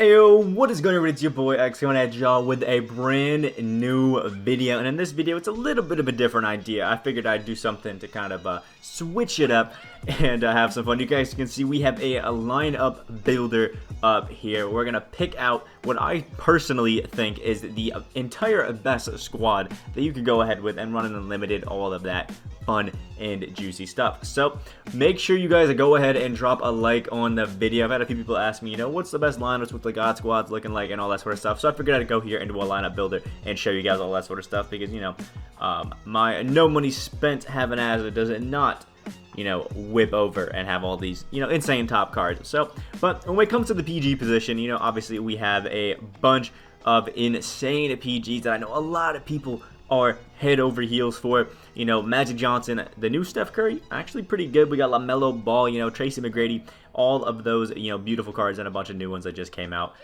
Yo, what is going on? It's your boy X coming at y'all with a brand new video, and in this video it's a little bit of a different idea. I figured I'd do something to kind of switch it up and have some fun. You guys can see we have a lineup builder up here. We're gonna pick out what I personally think is the entire best squad that you could go ahead with and run an unlimited, all of that fun and juicy stuff. So make sure you guys go ahead and drop a like on the video. I've had a few people ask me, what's the best lineups with the God squads looking like and all that sort of stuff. So I figured I'd go here and do a lineup builder and show you guys all that sort of stuff because my no money spent having as it does it not whip over and have all these insane top cards. So but when it comes to the PG position, obviously we have a bunch of insane PGs that I know a lot of people are head over heels for. Magic Johnson, the new Steph Curry, actually pretty good. We got LaMelo Ball, Tracy McGrady, all of those, beautiful cards, and a bunch of new ones that just came out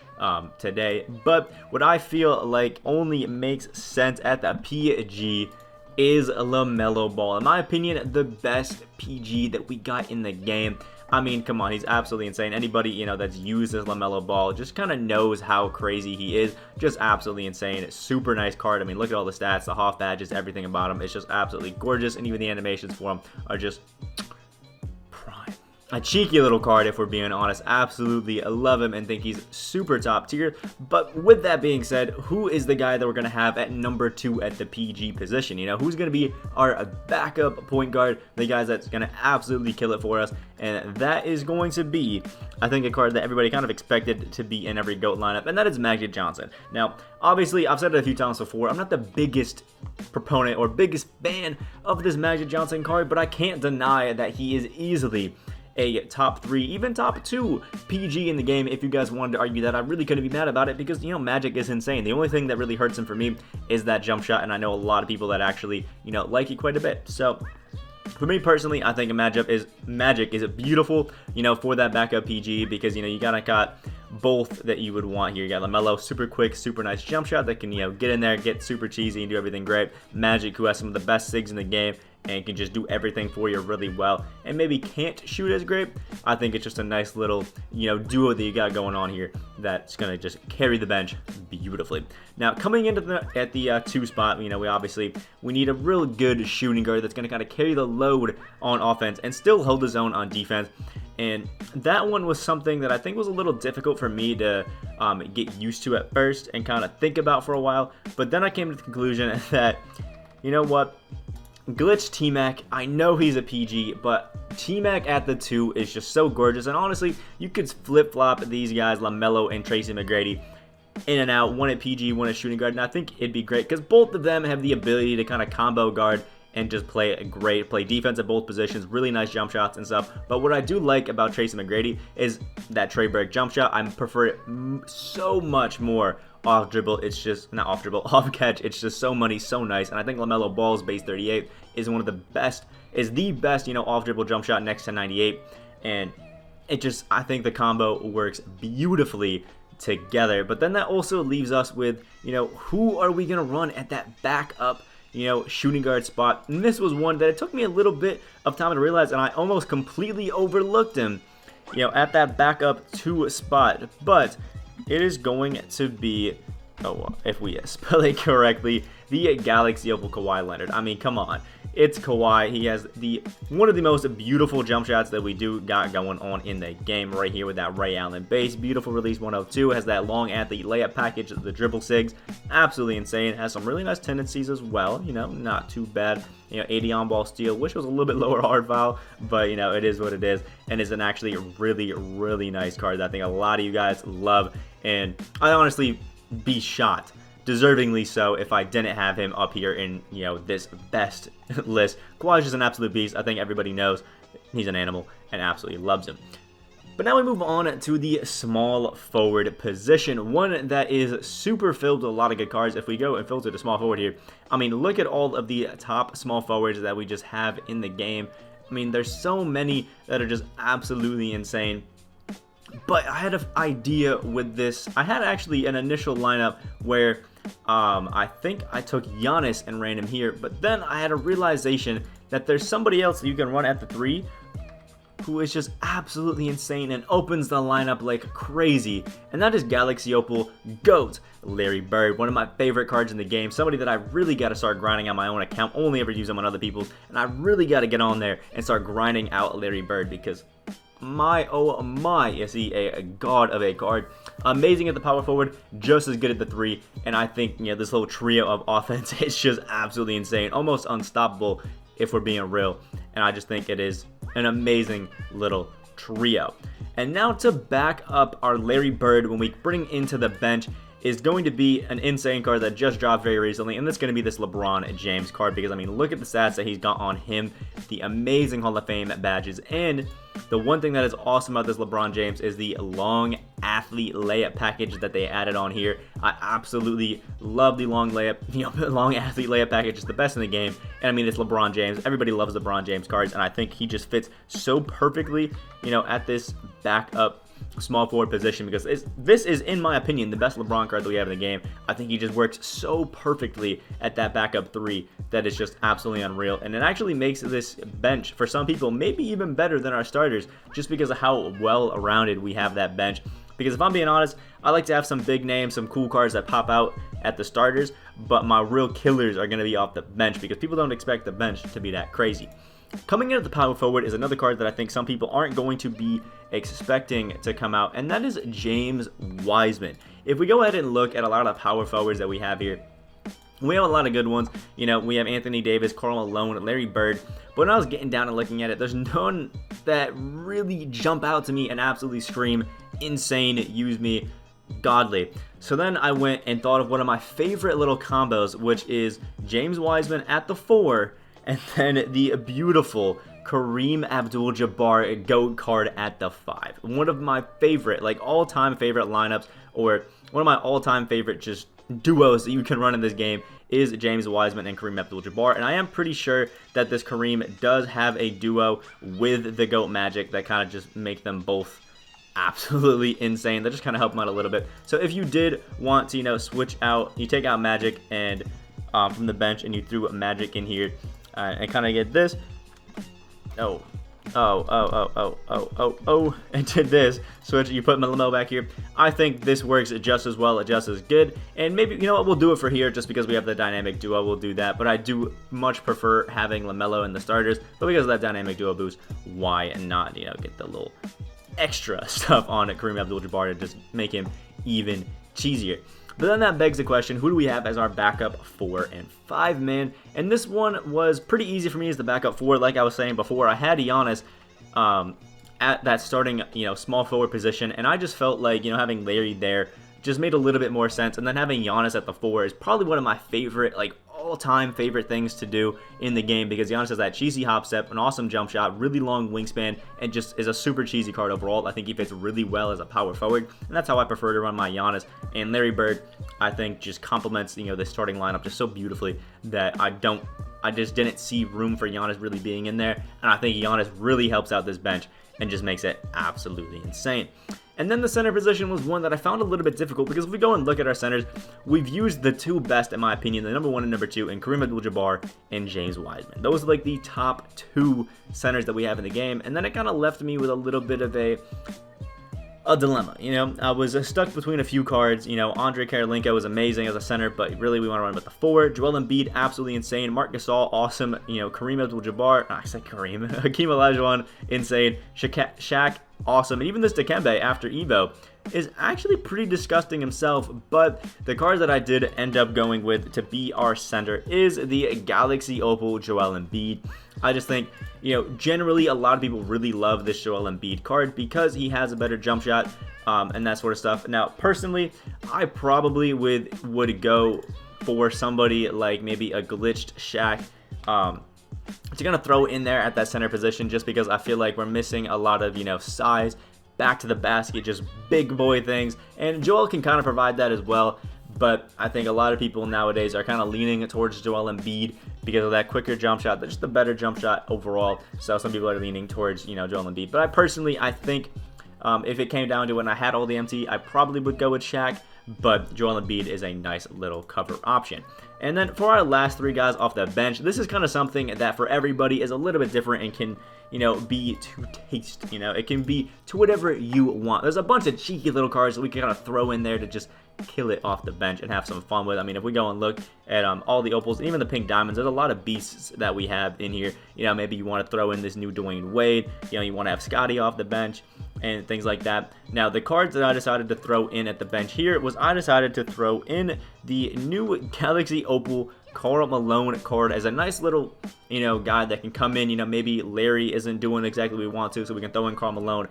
today. But what I feel like only makes sense at the PG is LaMelo Ball. In my opinion, the best PG that we got in the game. I mean, come on, he's absolutely insane. Anybody, that's used this LaMelo Ball just kind of knows how crazy he is. Just absolutely insane. It's super nice card. I mean, look at all the stats, the Hoff badges, everything about him. It's just absolutely gorgeous, and even the animations for him are just prime. A cheeky little card, if we're being honest. Absolutely love him and think he's super top tier. But with that being said, who is the guy that we're going to have at number 2 at the PG position? Who's going to be our backup point guard, the guys that's going to absolutely kill it for us? And that is going to be, I think, a card that everybody kind of expected to be in every GOAT lineup, and that is Magic Johnson. Now, obviously, I've said it a few times before, I'm not the biggest proponent or biggest fan of this Magic Johnson card, but I can't deny that he is easily a top 3, even top 2 PG in the game. If you guys wanted to argue that, I really couldn't be mad about it because, Magic is insane. The only thing that really hurts him for me is that jump shot, and I know a lot of people that actually, like it quite a bit. So for me personally, I think Magic is beautiful, for that backup PG because, you got both that you would want here. You got LaMelo, super quick, super nice jump shot that can, get in there, get super cheesy and do everything great. Magic, who has some of the best SIGs in the game and can just do everything for you really well, and maybe can't shoot as great. I think it's just a nice little, duo that you got going on here that's gonna just carry the bench beautifully. Now, coming into at the 2 spot, we need a real good shooting guard that's gonna kind of carry the load on offense and still hold his own on defense. And that one was something that I think was a little difficult for me to get used to at first and kind of think about for a while. But then I came to the conclusion that, Glitch T-Mac, I know he's a PG, but T-Mac at the 2 is just so gorgeous. And honestly, you could flip-flop these guys, LaMelo and Tracy McGrady, in and out, one at PG, one at shooting guard. And I think it'd be great because both of them have the ability to kind of combo guard and just play defense at both positions, really nice jump shots and stuff. But what I do like about Tracy McGrady is that trade break jump shot. I prefer it so much more off dribble. It's just not off dribble, off catch. It's just so nice. And I think LaMelo Ball's base 38 is one of the best, off dribble jump shot next to 98. And I think the combo works beautifully together. But then that also leaves us with, who are we gonna run at that backup shooting guard spot? And this was one that it took me a little bit of time to realize, and I almost completely overlooked him, at that backup 2 spot. But it is going to be, if we spell it correctly, the Galaxy Opal Kawhi Leonard. I mean, come on. It's Kawhi. He has one of the most beautiful jump shots that we got going on in the game right here with that Ray Allen base. Beautiful release 102. Has that long athlete layup package, the dribble SIGs. Absolutely insane. Has some really nice tendencies as well. Not too bad. 80 on-ball steal, which was a little bit lower hard foul, but, it is what it is. And is an actually really, really nice card that I think a lot of you guys love. And I honestly be shocked, deservingly so, if I didn't have him up here in, this best list. Kawhi's just an absolute beast. I think everybody knows he's an animal and absolutely loves him. But now we move on to the small forward position, one that is super filled with a lot of good cards. If we go and filter the small forward here, I mean, look at all of the top small forwards that we just have in the game. I mean, there's so many that are just absolutely insane. But I had an idea with this. I had actually an initial lineup where I think I took Giannis and ran him here, but then I had a realization that there's somebody else that you can run at the 3 who is just absolutely insane and opens the lineup like crazy. And that is Galaxy Opal GOAT Larry Bird, one of my favorite cards in the game, somebody that I really got to start grinding on my own account, only ever use them on other people's, and I really got to get on there and start grinding out Larry Bird because oh my, is he a god of a card. Amazing at the power forward, just as good at the 3, and I think, you know, this little trio of offense is just absolutely insane, almost unstoppable if we're being real, and I just think it is an amazing little trio. And now to back up our Larry Bird when we bring into the bench is going to be an insane card that just dropped very recently, and that's going to be this LeBron James card, because, I mean, look at the stats that he's got on him, the amazing Hall of Fame badges, and the one thing that is awesome about this LeBron James is the long athlete layup package that they added on here. I absolutely love the long layup, long athlete layup package. It's the best in the game, and I mean, it's LeBron James. Everybody loves LeBron James cards, and I think he just fits so perfectly, at this backup small forward position, because this is, in my opinion, the best LeBron card that we have in the game. I think he just works so perfectly at that backup 3 that is just absolutely unreal, and it actually makes this bench, for some people, maybe even better than our starters, just because of how well-rounded we have that bench. Because if I'm being honest, I like to have some big names, some cool cards that pop out at the starters, but my real killers are going to be off the bench, because people don't expect the bench to be that crazy. Coming in at the power forward is another card that I think some people aren't going to be expecting to come out, and that is James Wiseman. If we go ahead and look at a lot of power forwards that we have here, we have a lot of good ones. We have Anthony Davis, Karl Malone, Larry Bird, but when I was getting down and looking at it, there's none that really jump out to me and absolutely scream insane, use me, godly. So then I went and thought of one of my favorite little combos, which is James Wiseman at the 4, and then the beautiful Kareem Abdul-Jabbar GOAT card at the 5. One of my favorite, all-time favorite lineups, or one of my all-time favorite just duos that you can run in this game is James Wiseman and Kareem Abdul-Jabbar. And I am pretty sure that this Kareem does have a duo with the GOAT Magic that kind of just make them both absolutely insane. That just kind of help them out a little bit. So if you did want to, switch out, you take out Magic and from the bench and you threw Magic in here, and kind of get this. And did this. Switch, you put lamelo back here. I think this works just as well, just as good. And maybe, we'll do it for here just because we have the dynamic duo, we'll do that. But I do much prefer having lamelo in the starters. But because of that dynamic duo boost, why not, get the little extra stuff on it, Kareem Abdul-Jabbar, to just make him even cheesier. But then that begs the question, who do we have as our backup 4 and 5 man? And this one was pretty easy for me as the backup 4. Like I was saying before, I had Giannis at that starting, small forward position, and I just felt like, having Larry there just made a little bit more sense. And then having Giannis at the 4 is probably one of my favorite, all-time favorite things to do in the game, because Giannis has that cheesy hop step, an awesome jump shot, really long wingspan, and just is a super cheesy card overall. I think he fits really well as a power forward, and that's how I prefer to run my Giannis. And Larry Bird, I think, just complements, the starting lineup just so beautifully that I just didn't see room for Giannis really being in there, and I think Giannis really helps out this bench and just makes it absolutely insane. And then the center position was one that I found a little bit difficult, because if we go and look at our centers, we've used the 2 best, in my opinion, the number 1 and number 2, in Kareem Abdul-Jabbar and James Wiseman. Those are the top 2 centers that we have in the game, and then it kind of left me with a little bit of a dilemma. I was stuck between a few cards. Andre Karolinko was amazing as a center, but really we want to run with the 4. Joel Embiid, absolutely insane. Marc Gasol, awesome. Kareem Abdul-Jabbar, I said Kareem. Hakeem Olajuwon, insane. Shaq, awesome. And even this Dikembe after Evo is actually pretty disgusting himself, but the card that I did end up going with to be our center is the Galaxy Opal Joel Embiid. I just think, generally a lot of people really love this Joel Embiid card because he has a better jump shot and that sort of stuff. Now, personally, I probably would go for somebody like maybe a glitched Shaq to kind of throw in there at that center position, just because I feel like we're missing a lot of, size, back to the basket, just big boy things, and Joel can kind of provide that as well. But I think a lot of people nowadays are kind of leaning towards Joel Embiid because of that quicker jump shot, just a better jump shot overall. So some people are leaning towards, Joel Embiid. But I think if it came down to it and I had all the MT, I probably would go with Shaq. but Joel Embiid is a nice little cover option. And then for our last 3 guys off the bench, this is kind of something that for everybody is a little bit different and can, you know, be to taste. You know, it can be to whatever you want. There's a bunch of cheeky little cards that we can kind of throw in there to just kill it off the bench and have some fun with. I mean, if we go and look at all the opals, even the pink diamonds, there's a lot of beasts that we have in here. You know, maybe you want to throw in this new Dwayne Wade. You know, you want to have Scotty off the bench and things like that. Now, the cards that I decided to throw in at the bench here was I decided to throw in the new Galaxy Opal Karl Malone card as a nice little, you know, guy that can come in. You know, maybe Larry isn't doing exactly what we want to, so we can throw in Karl Malone,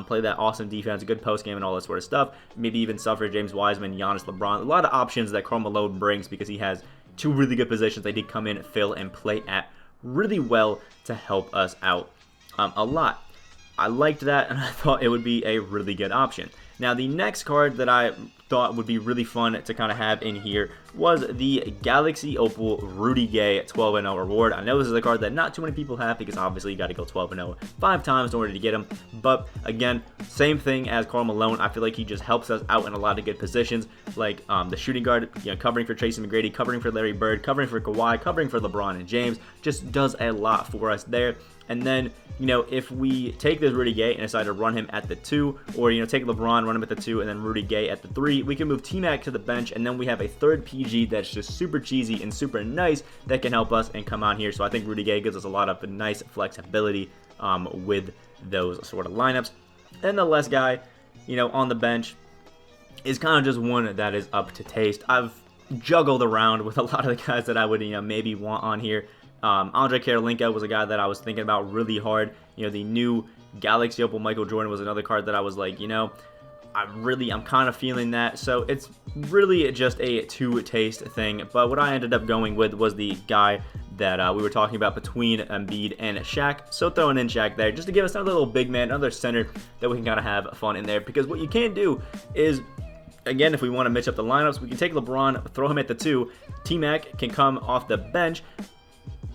play that awesome defense, a good post game, and all that sort of stuff. Maybe even suffer James Wiseman, Giannis, LeBron. A lot of options that Karl Malone brings because he has 2 really good positions that he come in, fill, and play at really well to help us out a lot. I liked that, and I thought it would be a really good option. Now, the next card that I thought would be really fun to kind of have in here was the Galaxy Opal Rudy Gay 12-0 reward. I know this is a card that not too many people have because obviously you got to go 12-0 5 times in order to get him. But again, same thing as Karl Malone. I feel like he just helps us out in a lot of good positions, like the shooting guard, you know, covering for Tracy McGrady, covering for Larry Bird, covering for Kawhi, covering for LeBron and James. Just does a lot for us there. And then, you know, if we take this Rudy Gay and decide to run him at the 2, or, you know, take LeBron, run him at the 2, and then Rudy Gay at the 3, we can move T-Mac to the bench, and then we have a third PG that's just super cheesy and super nice that can help us and come on here. So I think Rudy Gay gives us a lot of nice flexibility with those sort of lineups. And the last guy, you know, on the bench is kind of just one that is up to taste. I've juggled around with a lot of the guys that I would, you know, maybe want on here. Andre Karolinko was a guy that I was thinking about really hard. You know, the new Galaxy Opal Michael Jordan was another card that I was like, you know, I'm kind of feeling that. So it's really just a to-taste thing. But what I ended up going with was the guy that we were talking about between Embiid and Shaq. So throwing in Shaq there just to give us another little big man, another center that we can kind of have fun in there. Because what you can do is, again, if we want to mix up the lineups, we can take LeBron, throw him at the 2. T-Mac can come off the bench,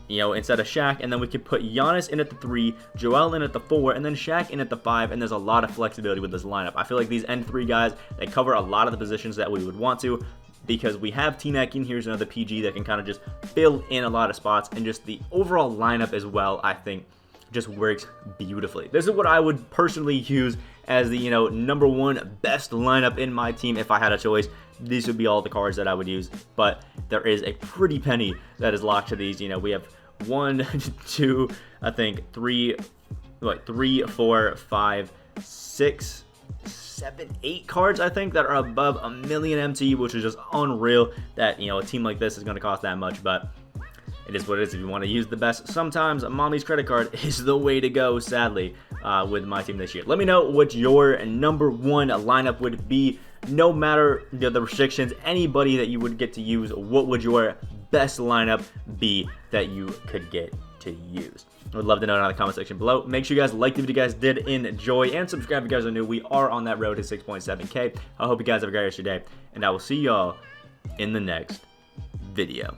you know, instead of Shaq, and then we can put Giannis in at the 3, Joel in at the 4, and then Shaq in at the 5, and there's a lot of flexibility with this lineup. I feel like these end 3 guys, they cover a lot of the positions that we would want to, because we have T-Mac in here as another PG that can kind of just fill in a lot of spots, and just the overall lineup as well, I think, just works beautifully. This is what I would personally use as the, you know, #1 best lineup in my team if I had a choice. These would be all the cards that I would use, but there is a pretty penny that is locked to these. You know, we have 1, 2, I think 3, 4, 5, 6, 7, 8 cards, I think, that are above a million MT, which is just unreal that, you know, a team like this is going to cost that much. But it is what it is. If you want to use the best, sometimes mommy's credit card is the way to go, sadly, with my team this year. Let me know what your #1 lineup would be. No matter the restrictions, anybody that you would get to use, what would your best lineup be that you could get to use? I would love to know down in the comment section below. Make sure you guys like the video if you guys did enjoy, and subscribe if you guys are new. We are on that road to 6.7K. I hope you guys have a great rest of your day, and I will see y'all in the next video.